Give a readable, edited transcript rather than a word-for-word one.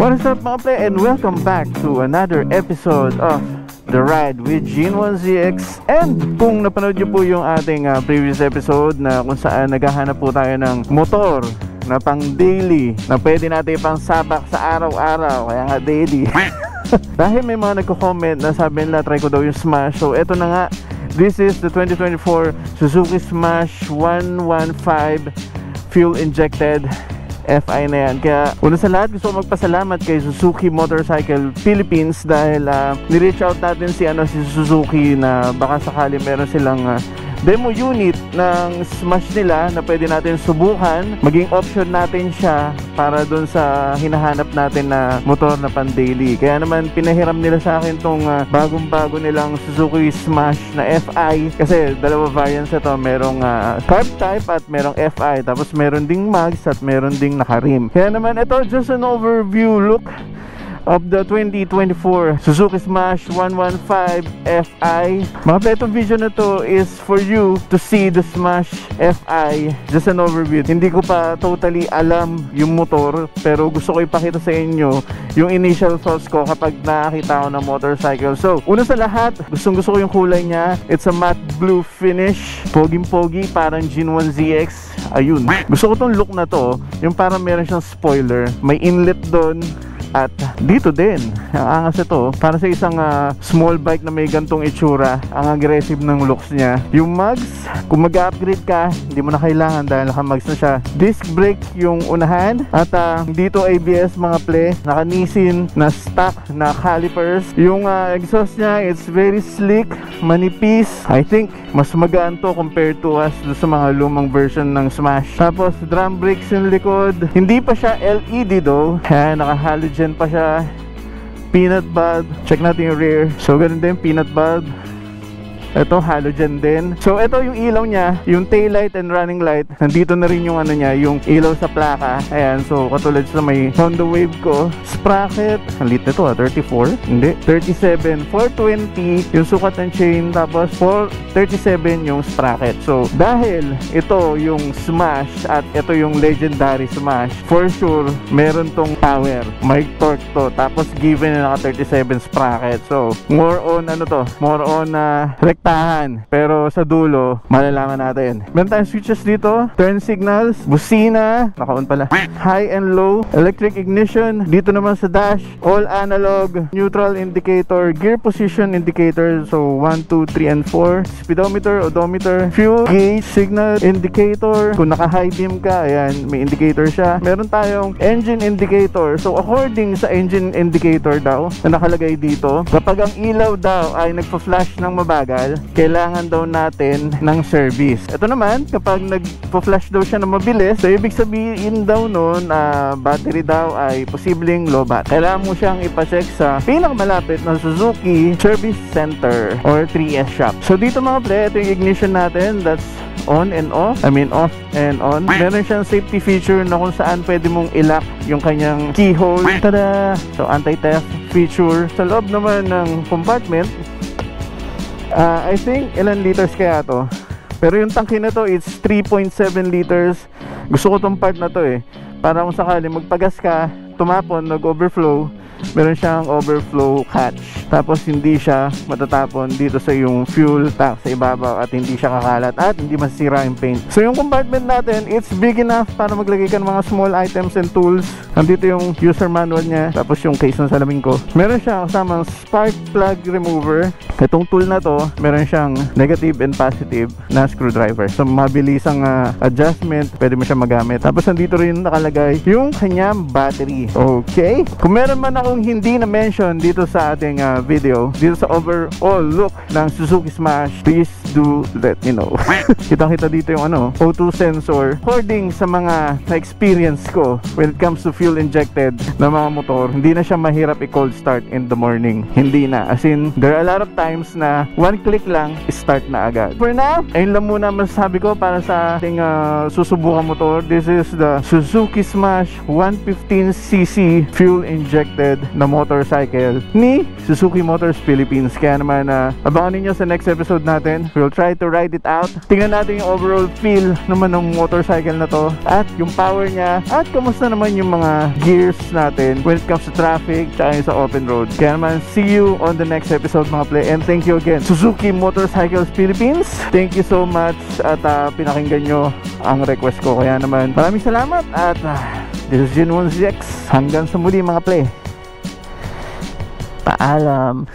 What is up mga pre, and welcome back to another episode of The Ride with Gene1ZX. And kung napanood nyo po yung ating previous episode na kung saan naghahanap po tayo ng motor na pang daily, na pwede natin pang sabak sa araw-araw, kaya nga daily. Dahil may mga nagko-comment na sabi nila try ko daw yung Smash. So eto na nga, this is the 2024 Suzuki Smash 115 fuel injected FI na yan. Kaya una sa lahat gusto ko magpasalamat kay Suzuki Motorcycle Philippines dahil ni-reach out natin si Suzuki na baka sakali meron silang demo unit ng Smash nila na pwede natin subukan, maging option natin siya para dun sa hinahanap natin na motor na pan daily. Kaya naman pinahiram nila sa akin tong bagong-bago nilang Suzuki Smash na FI, kasi dalawa variants ito, merong carb type at merong FI, tapos meron ding mags at meron ding naka-rim. Kaya naman ito just an overview look of the 2024 Suzuki Smash 115 FI. Mga petong video na to is for you to see the Smash FI. Just an overview. Hindi ko pa totally alam yung motor, pero gusto ko ipakita sa inyo yung initial thoughts ko kapag nakakita ko ng motorcycle. So, una sa lahat, gustong gusto ko yung kulay niya. It's a matte blue finish. Poging-pogi, parang Gene1ZX. Ayun. Gusto ko tong look na to, yung parang meron siyang spoiler. May inlet doon. At dito din, ang angas ito, para sa isang small bike na may gantong itsura, ang aggressive ng looks niya. Yung mags, kung mag-upgrade ka, hindi mo na kailangan dahil naka-mags na siya. Disc brake yung unahan, at dito ABS mga ple, naka-Nissin na stock na calipers. Yung exhaust niya, it's very slick, manipis. I think mas magaan to compared to sa mga lumang version ng Smash. Tapos drum brakes yung likod, hindi pa siya LED though, naka-halogen pa siya. Peanut bulb, check natin yung rear. So ganun din, peanut bulb. Ito, halogen din. So ito yung ilaw niya, yung tail light and running light. Nandito na rin yung niya, yung ilaw sa plaka. Ayan, so katulad sa may Honda Wave ko. Sprocket, ang lit nito 34? Hindi, 37, 420 yung sukat ng chain, tapos 437 yung sprocket. So dahil ito yung Smash at ito yung legendary Smash, for sure meron tong power, may torque to, tapos given na naka 37 sprocket. So more on more on rektahan, pero sa dulo malalaman natin. Meron tayong switches dito, turn signals, busina, naka-on pala, high and low, electric ignition. Dito naman sa dash, all analog, neutral indicator, gear position indicator, so 1, 2, 3, and 4, speedometer, odometer, fuel gauge, signal indicator. Kung naka-high beam ka, ayan, may indicator siya. Meron tayong engine indicator. So according sa engine indicator daw na nakalagay dito, kapag ang ilaw daw ay nagpa-flash ng mabagal, kailangan daw natin ng service. Ito naman, kapag nagpo-flash daw siya na mabilis, so ibig sabihin daw nun, battery daw ay posibleng lobat. Kailangan mo siyang ipacheck sa pinakamalapit na Suzuki Service Center or 3S shop. So dito mga pre, ito yung ignition natin. That's on and off. I mean off and on. Meron siyang safety feature na kung saan pwede mong i-lock yung kanyang keyhole. Tada! So anti-theft feature. Sa loob naman ng compartment, I think ilan liters kaya to, pero yung tangke na to, it's 3.7 liters. Gusto ko tong part na to para kung sakali magpagas ka, tumapon, nag-overflow, meron siyang overflow catch, tapos hindi siya matatapon dito sa yung fuel tank sa ibabaw at hindi siya kakalat at hindi masisira yung paint. So yung compartment natin, it's big enough para maglagay ka ng mga small items and tools. Nandito yung user manual niya, tapos yung case ng salamin ko. Meron siyang kasamang spark plug remover. Itong tool na to, meron siyang negative and positive na screwdriver. So mabilis ang adjustment, pwede mo siya magamit. Tapos nandito rin nakalagay yung kanyang battery. Okay? Kung meron man akong hindi na mention dito sa ating video, dito sa overall look ng Suzuki Smash, please do let me know. Kitang-kita dito yung O2 sensor. According sa mga na-experience ko when it comes to fuel injected na mga motor, hindi na siya mahirap i-cold start in the morning. Hindi na. As in, there are a lot of times na one click lang, start na agad. For now, ayun lang muna masasabi ko para sa ating susubukan motor. This is the Suzuki Smash 115cc fuel injected updated na motorcycle ni Suzuki Motors Philippines. Kaya naman abangan ninyo sa next episode natin. We'll try to ride it out. Tingnan natin yung overall feel naman ng motorcycle na to at yung power niya at kamusta naman yung mga gears natin when it comes to traffic tsaka sa open road. Kaya naman, see you on the next episode mga play, and thank you again Suzuki Motorcycles Philippines. Thank you so much at pinakinggan nyo ang request ko. Kaya naman, maraming salamat at this is Gin1ZX. Hanggang sa muli mga play. Paalam.